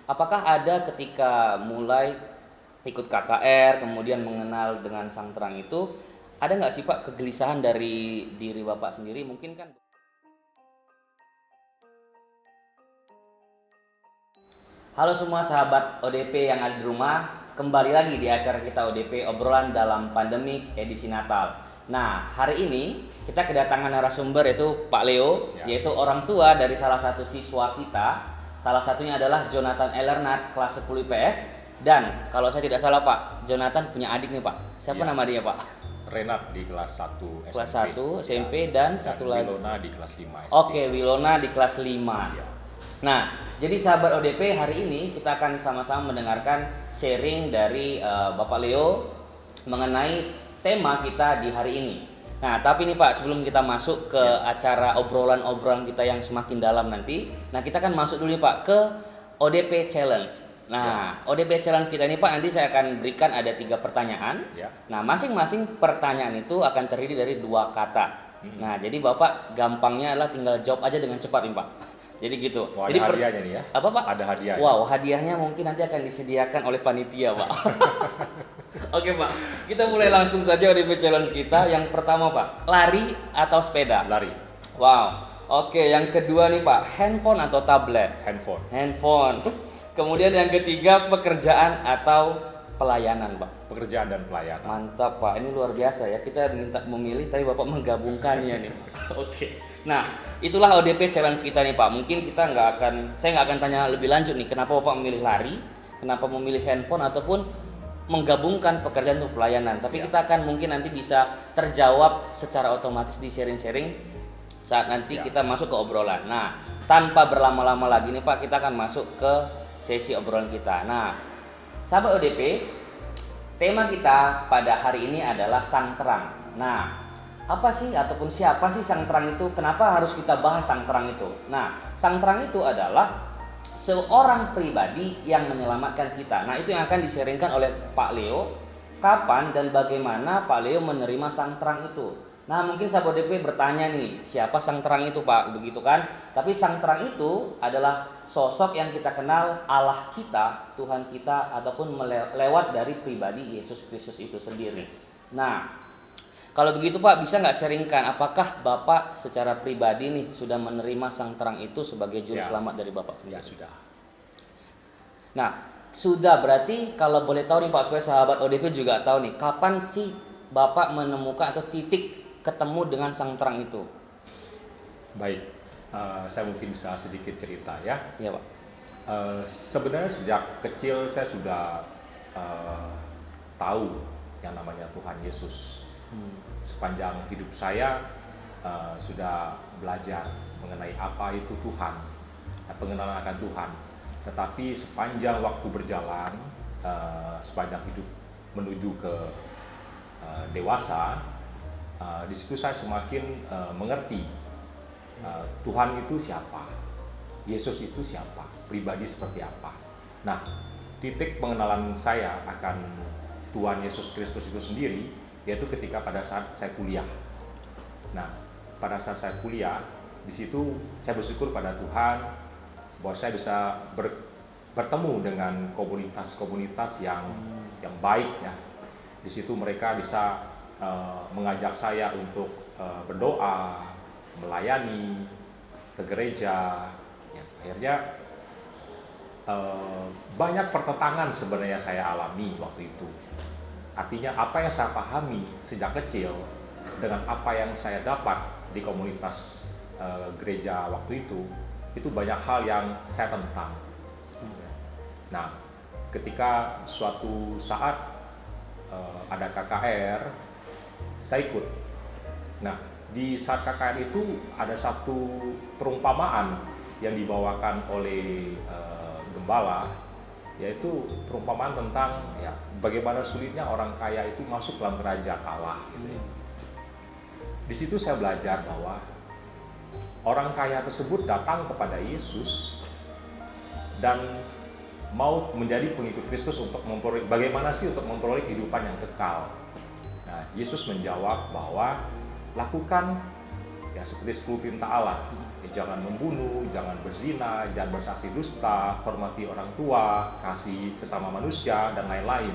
apakah ada ketika mulai ikut KKR, kemudian mengenal dengan sang terang itu, ada nggak sih Pak kegelisahan dari diri Bapak sendiri? Mungkin kan. Halo semua sahabat ODP yang ada di rumah, kembali lagi di acara kita ODP obrolan dalam pandemik edisi Natal. Nah, hari ini kita kedatangan narasumber yaitu Pak Leo, yaitu orang tua dari salah satu siswa kita. Salah satunya adalah Jonathan Elernat kelas 10 IPS, dan kalau saya tidak salah Pak, Jonathan punya adik nih Pak. Siapa nama dia Pak? Renat di kelas 1 SMP. Kelas 1 SMP dan satu lagi. Wilona di kelas 5 SD. Oke, Wilona di kelas 5. Ya. Nah, jadi sahabat ODP, hari ini kita akan sama-sama mendengarkan sharing dari Bapak Leo mengenai tema kita di hari ini. Nah, tapi nih Pak, sebelum kita masuk ke acara obrolan-obrolan kita yang semakin dalam nanti, nah kita akan masuk dulu nih Pak ke ODP Challenge. Nah, ODP Challenge kita ini Pak, nanti saya akan berikan ada 3 pertanyaan. Ya. Nah, masing-masing pertanyaan itu akan terdiri dari 2 kata. Nah, jadi Bapak gampangnya adalah tinggal jawab aja dengan cepat nih Pak. Jadi gitu. Wah, Jadi ada hadiahnya nih ya. Apa Pak? Ada hadiah. Wow, hadiahnya mungkin nanti akan disediakan oleh panitia Pak. Oke Pak, kita mulai langsung saja ODP Challenge kita. Yang pertama Pak, lari atau sepeda? Lari. Wow. Oke, yang kedua nih Pak, handphone atau tablet? Handphone. Handphone. Kemudian yang ketiga, pekerjaan atau pelayanan Pak? Pekerjaan dan pelayanan. Mantap Pak, ini luar biasa ya. Kita minta memilih tapi Bapak menggabungkannya nih. Oke. Nah, itulah ODP challenge kita nih Pak. Mungkin saya nggak akan tanya lebih lanjut nih. Kenapa Bapak memilih lari? Kenapa memilih handphone ataupun menggabungkan pekerjaan untuk pelayanan? Tapi kita akan mungkin nanti bisa terjawab secara otomatis di sharing-sharing saat nanti kita masuk ke obrolan. Nah, tanpa berlama-lama lagi nih Pak, kita akan masuk ke sesi obrolan kita. Nah, sahabat ODP, tema kita pada hari ini adalah Sang Terang. Nah, apa sih ataupun siapa sih Sang Terang itu? Kenapa harus kita bahas Sang Terang itu? Nah, Sang Terang itu adalah seorang pribadi yang menyelamatkan kita. Nah, itu yang akan di-sharingkan oleh Pak Leo. Kapan dan bagaimana Pak Leo menerima Sang Terang itu? Nah, mungkin sahabat ODP bertanya nih, siapa Sang Terang itu Pak? Begitu kan? Tapi Sang Terang itu adalah sosok yang kita kenal Allah kita, Tuhan kita, ataupun lewat dari pribadi Yesus Kristus itu sendiri. Nah, kalau begitu Pak, bisa nggak sharingkan apakah Bapak secara pribadi nih sudah menerima Sang Terang itu sebagai juru selamat dari Bapak sendiri? Ya, sudah. Nah, sudah berarti kalau boleh tahu nih Pak, supaya sahabat ODP juga tahu nih, kapan sih Bapak menemukan atau titik ketemu dengan Sang Terang itu? Baik, saya mungkin bisa sedikit cerita ya. Iya Pak. Sebenarnya sejak kecil saya sudah tahu yang namanya Tuhan Yesus. Sepanjang hidup saya sudah belajar mengenai apa itu Tuhan, pengenalan akan Tuhan. Tetapi sepanjang waktu berjalan, sepanjang hidup menuju ke dewasa, di situ saya semakin mengerti Tuhan itu siapa, Yesus itu siapa, pribadi seperti apa. Nah, titik pengenalan saya akan Tuhan Yesus Kristus itu sendiri yaitu ketika pada saat saya kuliah. Nah, pada saat saya kuliah, di situ saya bersyukur pada Tuhan bahwa saya bisa bertemu dengan komunitas-komunitas yang baik ya. Di situ mereka bisa mengajak saya untuk berdoa, melayani ke gereja. Ya, akhirnya banyak pertentangan sebenarnya saya alami waktu itu. Artinya apa yang saya pahami sejak kecil dengan apa yang saya dapat di komunitas gereja waktu itu banyak hal yang saya tentang. Nah, ketika suatu saat ada KKR, saya ikut. Nah, di saat KKR itu ada satu perumpamaan yang dibawakan oleh gembala, yaitu perumpamaan tentang ya bagaimana sulitnya orang kaya itu masuk dalam kerajaan Allah. Gitu ya. Di situ saya belajar bahwa orang kaya tersebut datang kepada Yesus dan mau menjadi pengikut Kristus untuk memperoleh bagaimana sih untuk memperoleh kehidupan yang kekal. Nah, Yesus menjawab bahwa lakukan ya seperti 10 perintah Allah. Ya, jangan membunuh, jangan berzina, jangan bersaksi dusta, hormati orang tua, kasih sesama manusia, dan lain-lain.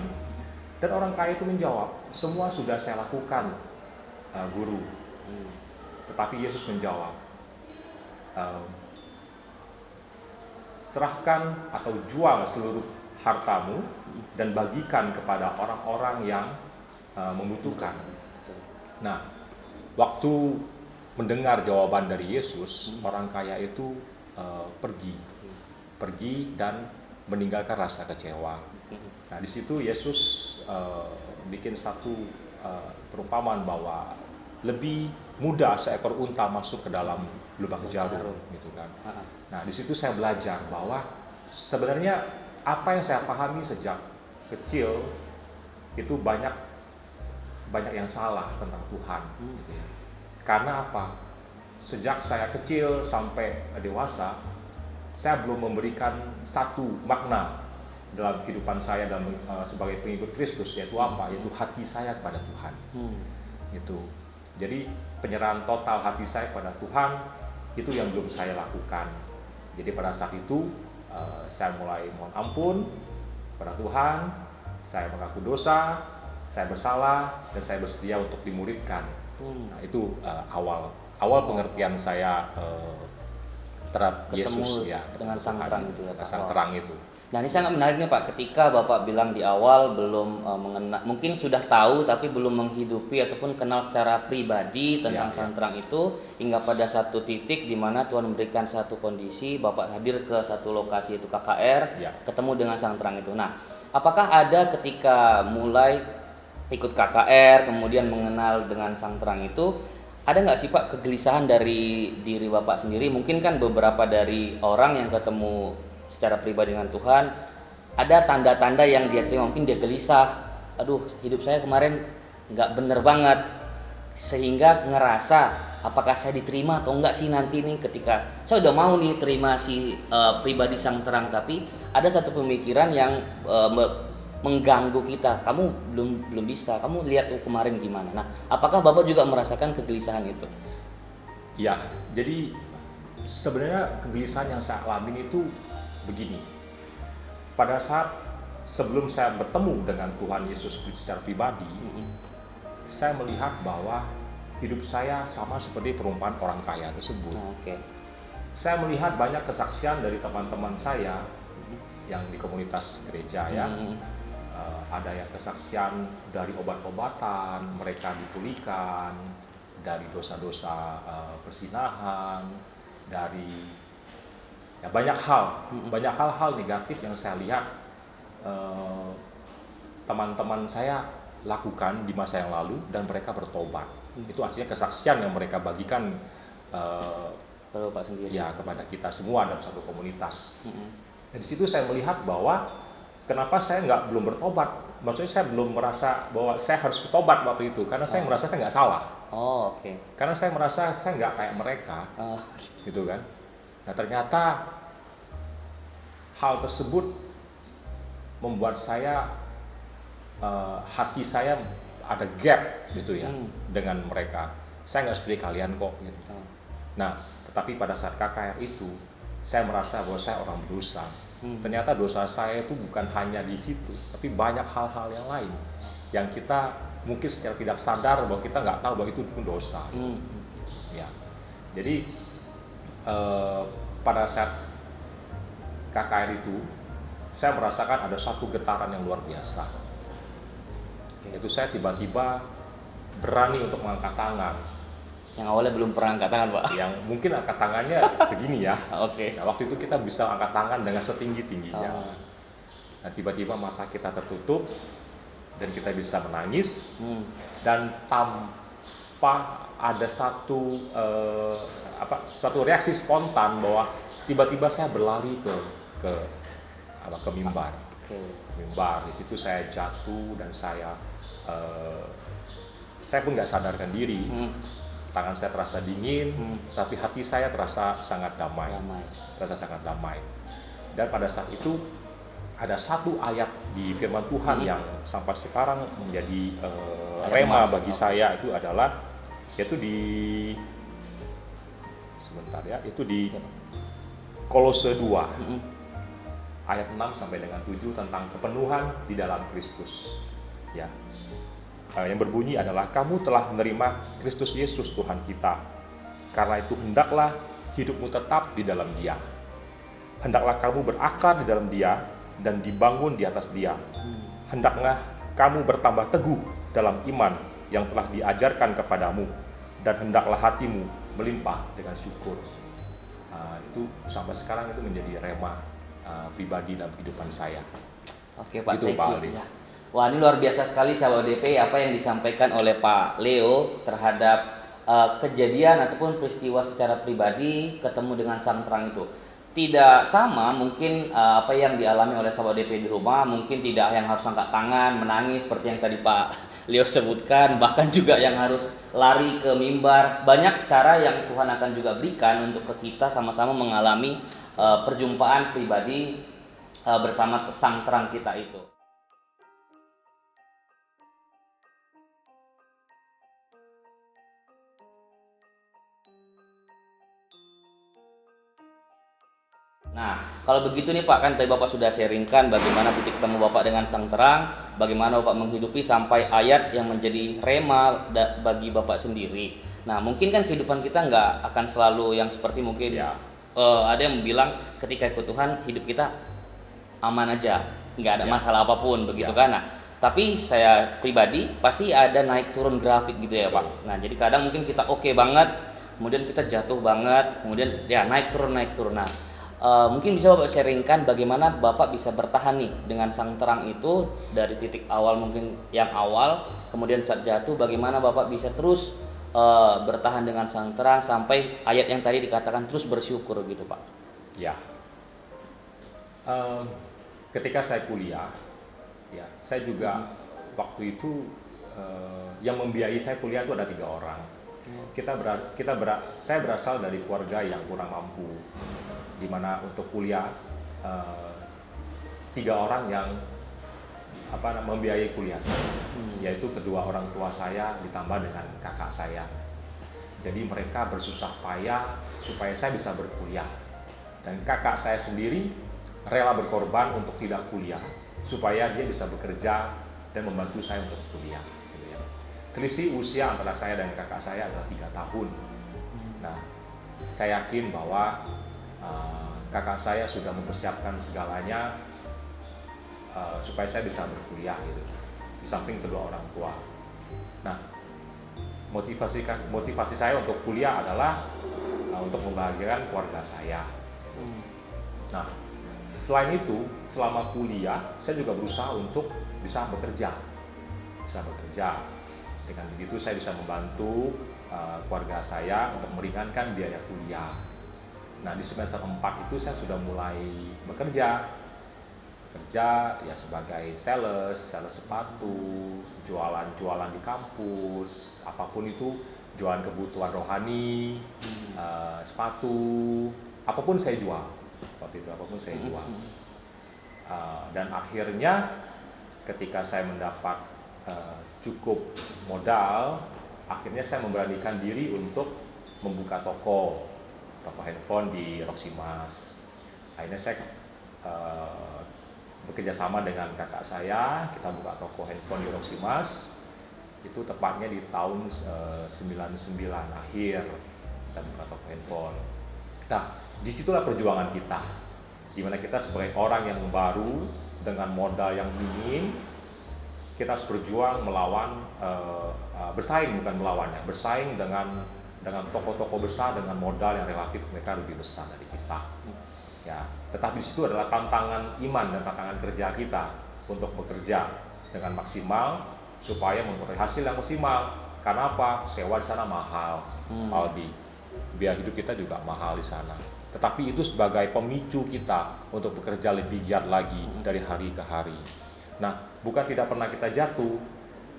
Dan orang kaya itu menjawab, semua sudah saya lakukan, guru. Tetapi Yesus menjawab, serahkan atau jual seluruh hartamu dan bagikan kepada orang-orang yang membutuhkan. Nah, waktu mendengar jawaban dari Yesus, orang kaya itu pergi dan meninggalkan rasa kecewa. Nah, di situ Yesus bikin satu perumpamaan bahwa lebih mudah seekor unta masuk ke dalam lubang jarum, gitu kan. Nah, di situ saya belajar bahwa sebenarnya apa yang saya pahami sejak kecil itu banyak yang salah tentang Tuhan, gitu ya. Karena apa? Sejak saya kecil sampai dewasa, saya belum memberikan satu makna dalam kehidupan saya dalam sebagai pengikut Kristus, yaitu apa? Yaitu hati saya kepada Tuhan. Gitu. Jadi penyerahan total hati saya kepada Tuhan itu yang belum saya lakukan. Jadi pada saat itu saya mulai mohon ampun kepada Tuhan, saya mengaku dosa, saya bersalah, dan saya bersedia untuk dimuridkan. Nah, itu awal pengertian saya terhadap Yesus, ya, dengan sang terang itu ya, Pak. Sang terang itu. Nah, ini sangat menarik nih Pak, ketika Bapak bilang di awal belum mengenal, mungkin sudah tahu tapi belum menghidupi ataupun kenal secara pribadi tentang sang terang itu, hingga pada satu titik di mana Tuhan memberikan satu kondisi, Bapak hadir ke satu lokasi itu KKR, ketemu dengan sang terang itu. Nah, apakah ada ketika mulai ikut KKR, kemudian mengenal dengan sang terang itu, ada nggak sih Pak kegelisahan dari diri Bapak sendiri? Mungkin kan beberapa dari orang yang ketemu secara pribadi dengan Tuhan, ada tanda-tanda yang dia terima, mungkin dia gelisah, aduh hidup saya kemarin nggak bener banget, sehingga ngerasa apakah saya diterima atau enggak sih nanti nih ketika saya udah mau nih terima si pribadi sang terang, tapi ada satu pemikiran yang mengganggu kita, kamu belum bisa, kamu lihat tuh kemarin gimana. Nah, apakah Bapak juga merasakan kegelisahan itu? Ya, jadi sebenarnya kegelisahan yang saya alami itu begini. Pada saat sebelum saya bertemu dengan Tuhan Yesus secara pribadi, saya melihat bahwa hidup saya sama seperti perumpamaan orang kaya tersebut. Saya melihat banyak kesaksian dari teman-teman saya yang di komunitas gereja, ya. Ada yang kesaksian dari obat-obatan, mereka dipulihkan dari dosa-dosa persinahan, dari banyak hal-hal negatif yang saya lihat teman-teman saya lakukan di masa yang lalu dan mereka bertobat. Itu artinya kesaksian yang mereka bagikan Bapak sendiri, ya, kepada kita semua dalam satu komunitas. Dan di situ saya melihat bahwa kenapa saya belum bertobat. Maksudnya saya belum merasa bahwa saya harus bertobat waktu itu, karena saya merasa saya nggak salah. Karena saya merasa saya nggak kayak mereka, gitu kan. Nah, ternyata hal tersebut membuat saya hati saya ada gap, gitu ya, dengan mereka. Saya nggak seperti kalian kok, gitu. Nah, tetapi pada saat KKR itu saya merasa bahwa saya orang berdosa. Ternyata dosa saya itu bukan hanya di situ, tapi banyak hal-hal yang lain yang kita mungkin secara tidak sadar bahwa kita nggak tahu bahwa itu pun dosa. Ya, jadi pada saat KKR itu saya merasakan ada satu getaran yang luar biasa. Yaitu saya tiba-tiba berani untuk mengangkat tangan. Yang awalnya belum pernah angkat tangan, Pak. Yang mungkin angkat tangannya segini ya. Nah, waktu itu kita bisa angkat tangan dengan setinggi-tingginya. Nah, tiba-tiba mata kita tertutup dan kita bisa menangis. Dan tanpa ada satu reaksi spontan bahwa tiba-tiba saya berlari ke mimbar. Mimbar. Di situ saya jatuh dan saya pun nggak sadarkan diri. Tangan saya terasa dingin, tapi hati saya terasa sangat damai. Dan pada saat itu ada satu ayat di firman Tuhan yang sampai sekarang menjadi rema bagi saya, itu adalah yaitu di sebentar ya, itu di Kolose 2 Mm-mm. ayat 6 sampai dengan 7 tentang kepenuhan di dalam Kristus. Ya. Yang berbunyi adalah kamu telah menerima Kristus Yesus Tuhan kita. Karena itu hendaklah hidupmu tetap di dalam Dia. Hendaklah kamu berakar di dalam Dia dan dibangun di atas Dia. Hendaklah kamu bertambah teguh dalam iman yang telah diajarkan kepadamu, dan hendaklah hatimu melimpah dengan syukur. Itu sampai sekarang itu menjadi rema pribadi dalam kehidupan saya. Oke Pak, Itu, thank Pak you. Aldi. Ya. Wah, ini luar biasa sekali sahabat ODP apa yang disampaikan oleh Pak Leo terhadap kejadian ataupun peristiwa secara pribadi ketemu dengan sang terang itu. Tidak sama mungkin apa yang dialami oleh sahabat ODP di rumah, mungkin tidak yang harus angkat tangan, menangis seperti yang tadi Pak Leo sebutkan, bahkan juga yang harus lari ke mimbar. Banyak cara yang Tuhan akan juga berikan untuk ke kita sama-sama mengalami perjumpaan pribadi bersama sang terang kita itu. Nah, kalau begitu nih Pak, kan tadi Bapak sudah sharingkan bagaimana titik temu Bapak dengan sang terang, bagaimana Bapak menghidupi sampai ayat yang menjadi rema bagi Bapak sendiri. Nah, mungkin kan kehidupan kita nggak akan selalu yang seperti mungkin Ya. ada yang bilang ketika ikut Tuhan hidup kita aman aja, nggak ada Ya. masalah apapun begitu Ya. kan. Nah, tapi saya pribadi pasti ada naik turun grafik gitu ya Pak. Nah, jadi kadang mungkin kita oke banget, kemudian kita jatuh banget, kemudian ya naik turun. Nah, mungkin bisa Bapak sharingkan bagaimana Bapak bisa bertahan nih dengan sang terang itu dari titik awal mungkin yang awal, kemudian saat jatuh bagaimana Bapak bisa terus bertahan dengan sang terang sampai ayat yang tadi dikatakan terus bersyukur gitu Pak. Ya. Ketika saya kuliah, ya, saya juga waktu itu yang membiayai saya kuliah itu ada 3 orang. Saya berasal dari keluarga yang kurang mampu, di mana untuk kuliah 3 orang yang membiayai kuliah saya, yaitu kedua orang tua saya ditambah dengan kakak saya. Jadi mereka bersusah payah supaya saya bisa berkuliah, dan kakak saya sendiri rela berkorban untuk tidak kuliah supaya dia bisa bekerja dan membantu saya untuk kuliah. Gitu ya. Selisih usia antara saya dan kakak saya adalah 3 tahun. Nah, saya yakin bahwa kakak saya sudah mempersiapkan segalanya supaya saya bisa berkuliah gitu, di samping kedua orang tua. Nah, motivasi saya untuk kuliah adalah untuk membahagiakan keluarga saya. Nah, selain itu, selama kuliah saya juga berusaha untuk bisa bekerja. Dengan begitu saya bisa membantu keluarga saya untuk meringankan biaya kuliah. Nah, di semester 4 itu saya sudah mulai bekerja ya sebagai sales sepatu, jualan di kampus, apapun itu, jualan kebutuhan rohani, sepatu, apapun saya jual. Waktu itu apapun saya jual. Dan akhirnya ketika saya mendapat cukup modal, akhirnya saya memberanikan diri untuk membuka toko handphone di Roximas. Akhirnya saya bekerja sama dengan kakak saya, kita buka toko handphone di Roximas. Itu tepatnya di tahun 99 akhir kita buka toko handphone. Nah, disitulah perjuangan kita, dimana kita sebagai orang yang baru dengan modal yang minim, kita harus berjuang melawan, bersaing bukan melawannya, bersaing dengan toko-toko besar dengan modal yang relatif mereka lebih besar dari kita. Ya, tetapi di situ adalah tantangan iman dan tantangan kerja kita untuk bekerja dengan maksimal supaya memperoleh hasil yang maksimal. Karena apa? Sewa di sana mahal, Aldi. Biaya hidup kita juga mahal di sana. Tetapi itu sebagai pemicu kita untuk bekerja lebih giat lagi dari hari ke hari. Nah, bukan tidak pernah kita jatuh.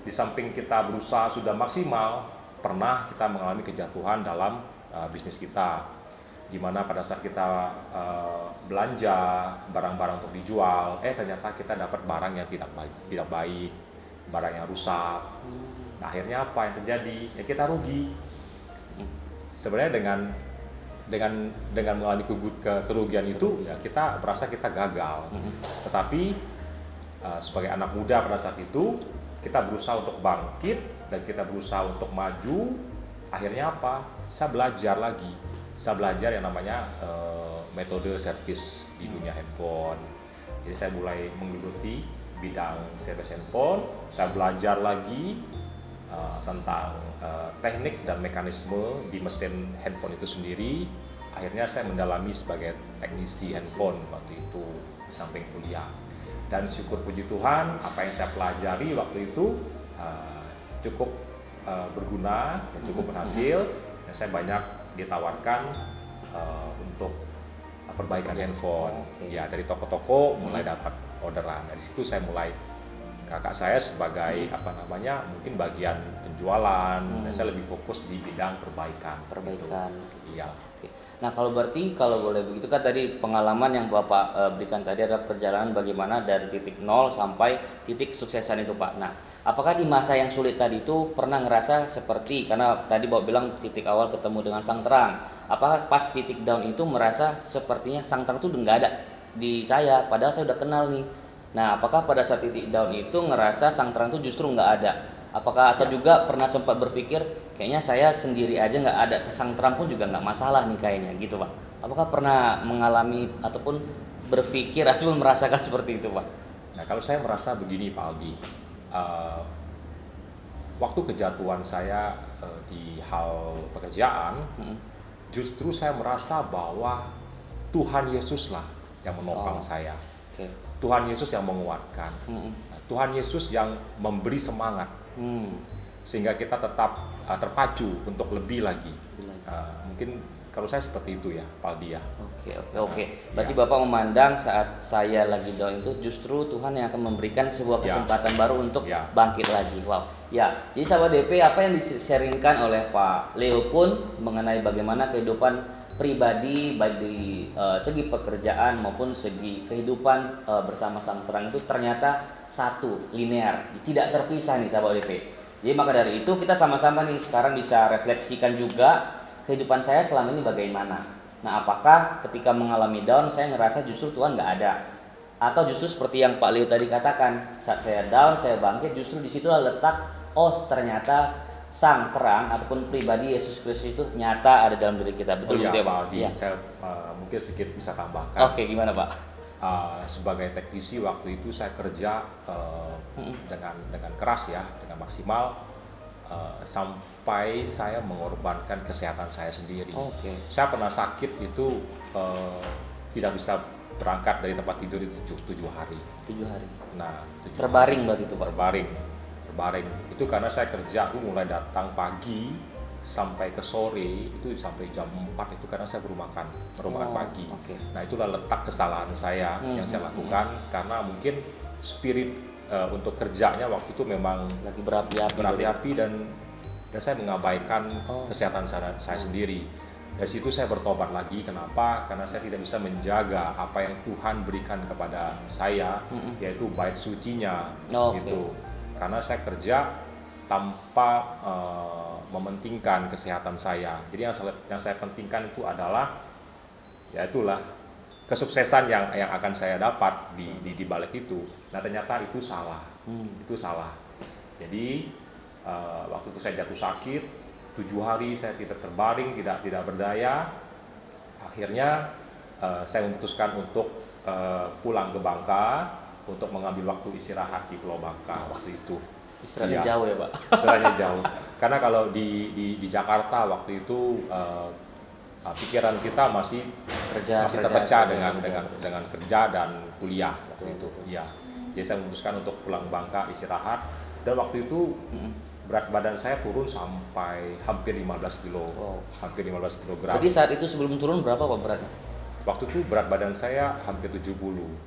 Di samping kita berusaha sudah maksimal, pernah kita mengalami kejatuhan dalam bisnis kita, di mana pada saat kita belanja barang-barang untuk dijual, ternyata kita dapat barang yang tidak baik, barang yang rusak. Nah, akhirnya apa yang terjadi? Ya kita rugi. Sebenarnya dengan dengan mengalami kerugian itu ya kita merasa kita gagal. Tetapi sebagai anak muda pada saat itu kita berusaha untuk bangkit dan kita berusaha untuk maju. Akhirnya apa? Saya belajar lagi. Saya belajar yang namanya metode servis di dunia handphone. Jadi saya mulai menggeluti bidang servis handphone. Saya belajar lagi tentang teknik dan mekanisme di mesin handphone itu sendiri. Akhirnya saya mendalami sebagai teknisi handphone waktu itu di samping kuliah. Dan syukur puji Tuhan, apa yang saya pelajari waktu itu cukup berguna dan cukup berhasil. Dan saya banyak ditawarkan untuk perbaikan handphone. Ya, dari toko-toko mulai dapat orderan. Dari situ saya mulai, kakak saya sebagai mungkin bagian penjualan, dan saya lebih fokus di bidang perbaikan. Gitu. Iya. Oke. Nah, kalau boleh begitu kan tadi pengalaman yang Bapak berikan tadi adalah perjalanan bagaimana dari titik nol sampai titik suksesan itu, Pak. Nah, apakah di masa yang sulit tadi itu pernah ngerasa seperti, karena tadi Bapak bilang titik awal ketemu dengan sang terang, apakah pas titik down itu merasa sepertinya sang terang itu udah nggak ada di saya, padahal saya udah kenal nih. Nah, apakah pada saat titik down itu ngerasa sang terang itu justru nggak ada? Apakah atau juga pernah sempat berpikir kayaknya saya sendiri aja nggak ada, sang terang pun juga nggak masalah nih kayaknya gitu, Pak? Apakah pernah mengalami ataupun berpikir ataupun merasakan seperti itu, Pak? Nah, kalau saya merasa begini, Pak Aldi, waktu kejatuhan saya di hal pekerjaan, justru saya merasa bahwa Tuhan Yesuslah yang menopang saya. Okay. Tuhan Yesus yang menguatkan. Tuhan Yesus yang memberi semangat. Sehingga kita tetap terpacu untuk lebih lagi. Mungkin kalau saya seperti itu ya, Pak Aldi ya. Oke. Berarti Bapak memandang saat saya lagi down itu justru Tuhan yang akan memberikan sebuah kesempatan baru untuk bangkit lagi. Wow. Ya, jadi sahabat DP, apa yang di-sharingkan oleh Pak Leo pun mengenai bagaimana kehidupan pribadi baik di segi pekerjaan maupun segi kehidupan bersama sang terang itu ternyata satu, linear, tidak terpisah nih sahabat DP. Jadi maka dari itu kita sama-sama nih sekarang bisa refleksikan juga kehidupan saya selama ini bagaimana. Nah, apakah ketika mengalami down saya ngerasa justru Tuhan nggak ada, atau justru seperti yang Pak Leo tadi katakan, saat saya down saya bangkit, justru disitulah letak ternyata sang terang ataupun pribadi Yesus Kristus itu nyata ada dalam diri kita. Betul ya, Pak Aldi? Saya mungkin sedikit bisa tambahkan. Oke, gimana Pak? Sebagai teknisi waktu itu saya kerja dengan keras ya, dengan maksimal sampai saya mengorbankan kesehatan saya sendiri. Saya pernah sakit itu tidak bisa berangkat dari tempat tidur itu 7 hari. 7 hari. Nah, terbaring berarti itu Pak? Terbaring. Itu karena saya kerja aku mulai datang pagi sampai ke sore, itu sampai jam 4 itu karena saya baru makan pagi. Nah, itulah letak kesalahan saya yang saya lakukan karena mungkin spirit untuk kerjanya waktu itu memang lagi berapi-api dan saya mengabaikan kesehatan saya sendiri. Dari situ saya bertobat lagi. Kenapa? Karena saya tidak bisa menjaga apa yang Tuhan berikan kepada saya, yaitu bait sucinya gitu. Karena saya kerja tanpa mementingkan kesehatan saya. Jadi yang saya pentingkan itu adalah yaitulah kesuksesan yang akan saya dapat di balik itu. Nah, ternyata itu salah. Itu salah. Jadi waktu itu saya jatuh sakit, 7 hari saya tidak terbaring, tidak berdaya. Akhirnya saya memutuskan untuk pulang ke Bangka untuk mengambil waktu istirahat di Pulau Bangka waktu itu. Istirahatnya jauh ya Pak? Istirahatnya jauh. Karena kalau di Jakarta waktu itu pikiran kita masih terpecah dengan kerja dan kuliah waktu itu. Ya. Jadi saya memutuskan untuk pulang Bangka istirahat, dan waktu itu berat badan saya turun sampai hampir 15 kilo. Hampir 15 kilogram. Jadi saat itu sebelum turun berapa Pak beratnya? Waktu itu berat badan saya hampir 70.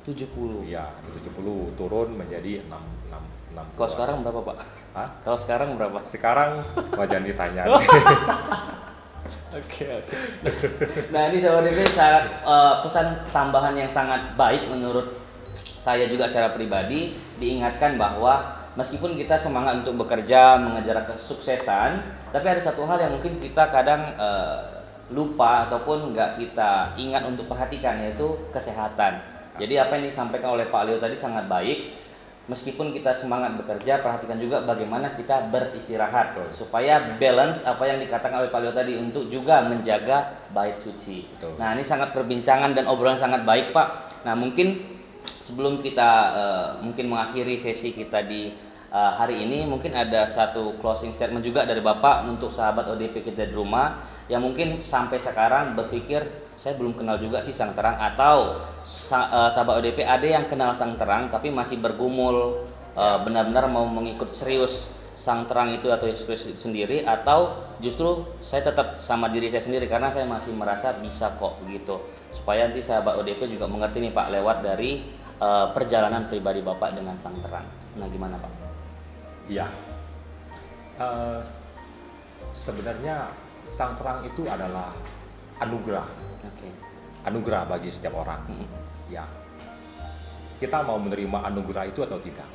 70? Iya, 70, turun menjadi 6. Kalau sekarang berapa Pak? Hah? Kalau sekarang berapa? Sekarang jangan ditanya. Oke. Nah, ini sahabat DP pesan tambahan yang sangat baik menurut saya juga secara pribadi, diingatkan bahwa meskipun kita semangat untuk bekerja, mengejar kesuksesan, tapi ada satu hal yang mungkin kita kadang lupa ataupun nggak kita ingat untuk perhatikan, yaitu kesehatan. Jadi apa yang disampaikan oleh Pak Leo tadi sangat baik. Meskipun kita semangat bekerja, perhatikan juga bagaimana kita beristirahat supaya balance apa yang dikatakan oleh Pak Leo tadi untuk juga menjaga bait suci. Betul. Nah, ini sangat perbincangan dan obrolan sangat baik, Pak. Nah, mungkin sebelum kita mungkin mengakhiri sesi kita di hari ini, mungkin ada satu closing statement juga dari Bapak untuk sahabat ODP kita di rumah yang mungkin sampai sekarang berpikir saya belum kenal juga sih Sang Terang, atau sahabat ODP ada yang kenal Sang Terang tapi masih bergumul benar-benar mau mengikut serius Sang Terang itu atau Yesus Kristus sendiri, atau justru saya tetap sama diri saya sendiri karena saya masih merasa bisa kok gitu. Supaya nanti sahabat ODP juga mengerti nih Pak lewat dari perjalanan pribadi Bapak dengan Sang Terang. Nah, gimana Pak? Iya. Sebenarnya Sang Terang itu adalah anugerah. Oke. Anugerah bagi setiap orang. Ya. Kita mau menerima anugerah itu atau tidak?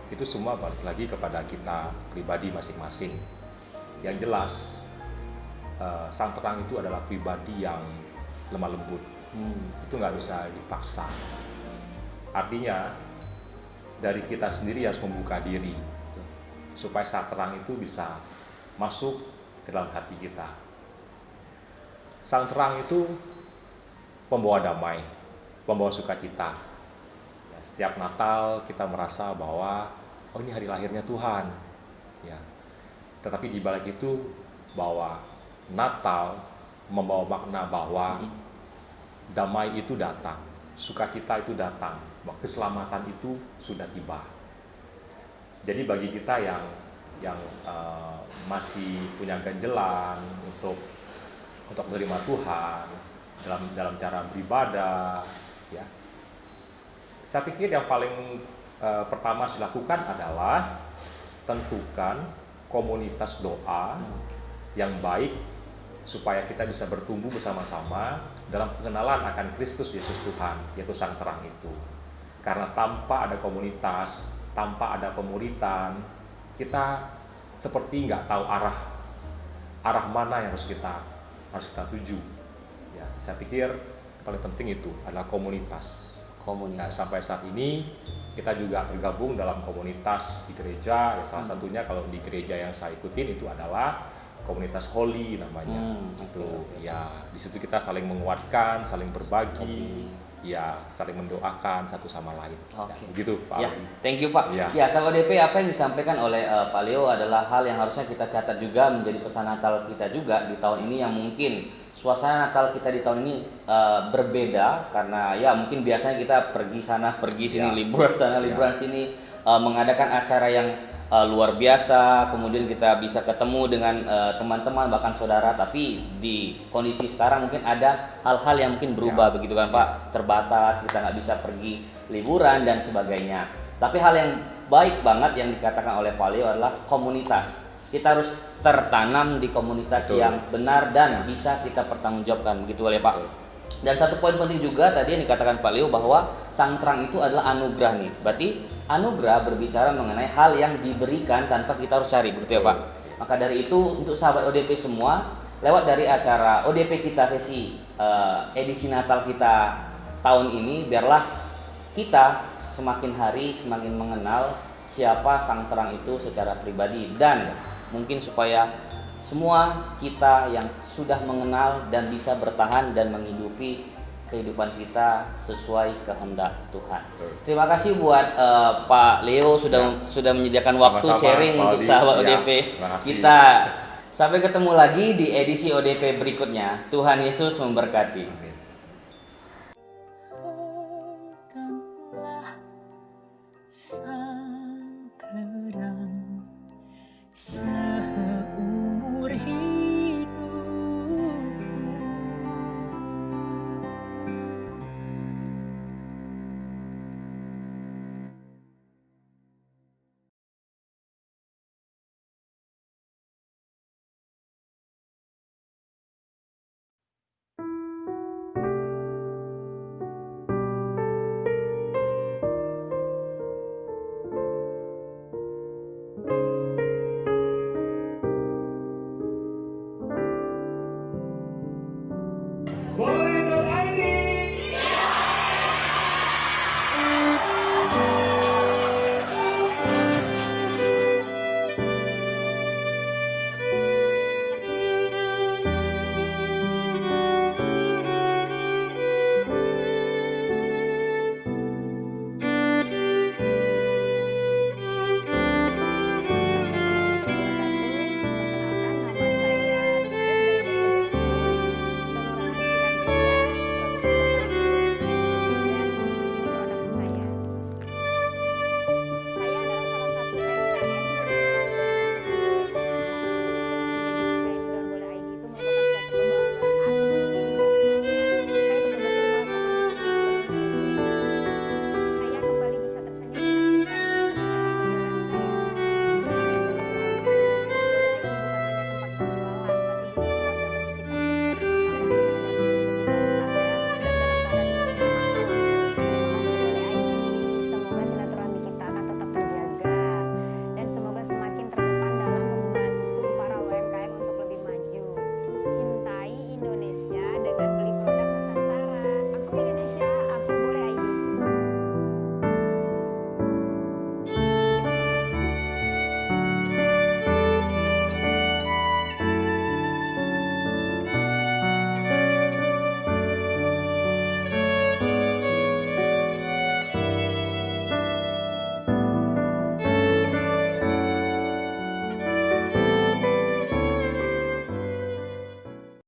Itu semua balik lagi kepada kita pribadi masing-masing. Yang jelas, Sang Terang itu adalah pribadi yang lemah lembut. Itu nggak bisa dipaksa. Artinya, dari kita sendiri harus membuka diri supaya Sang Terang itu bisa masuk ke dalam hati kita. Sang Terang itu pembawa damai, pembawa sukacita. Ya, setiap Natal kita merasa bahwa oh ini hari lahirnya Tuhan. Ya. Tetapi di balik itu bahwa Natal membawa makna bahwa damai itu datang, sukacita itu datang, bahwa keselamatan itu sudah tiba. Jadi bagi kita yang masih punya ganjelan untuk menerima Tuhan dalam cara beribadah, ya, saya pikir yang paling pertama harus dilakukan adalah tentukan komunitas doa yang baik supaya kita bisa bertumbuh bersama-sama dalam pengenalan akan Kristus Yesus Tuhan, yaitu Sang Terang itu. Karena tanpa ada komunitas, tanpa ada pemuritan, kita seperti nggak tahu arah mana yang harus kita tuju. Ya, saya pikir paling penting itu adalah komunitas. Nah, sampai saat ini kita juga tergabung dalam komunitas di gereja. Ya, salah satunya kalau di gereja yang saya ikutin itu adalah komunitas Holy namanya. Itu ya, di situ kita saling menguatkan, saling berbagi, ya saling mendoakan satu sama lain. Ya, begitu Pak. Ya, thank you Pak. Ya, sahabat ODP, apa yang disampaikan oleh Pak Leo adalah hal yang harusnya kita catat juga menjadi pesan Natal kita juga di tahun ini, yang mungkin suasana Natal kita di tahun ini berbeda karena ya mungkin biasanya kita pergi sana pergi sini, liburan sana liburan sini, mengadakan acara yang luar biasa, kemudian kita bisa ketemu dengan teman-teman bahkan saudara, tapi di kondisi sekarang mungkin ada hal-hal yang mungkin berubah begitu kan Pak, terbatas, kita nggak bisa pergi liburan dan sebagainya. Tapi hal yang baik banget yang dikatakan oleh Pak Leo adalah komunitas. Kita harus tertanam di komunitas yang benar dan bisa kita pertanggungjawabkan, begitu oleh Pak. Dan satu poin penting juga tadi yang dikatakan Pak Leo bahwa Sang Terang itu adalah anugerah nih. Berarti anugerah berbicara mengenai hal yang diberikan tanpa kita harus cari, begitu ya Pak. Maka dari itu untuk sahabat ODP semua, lewat dari acara ODP kita sesi edisi Natal kita tahun ini, biarlah kita semakin hari semakin mengenal siapa Sang Terang itu secara pribadi, dan mungkin supaya semua kita yang sudah mengenal dan bisa bertahan dan menghidupi kehidupan kita sesuai kehendak Tuhan. Terima kasih buat Pak Leo sudah menyediakan waktu sharing untuk sahabat ODP. Kita sampai ketemu lagi di edisi ODP berikutnya. Tuhan Yesus memberkati.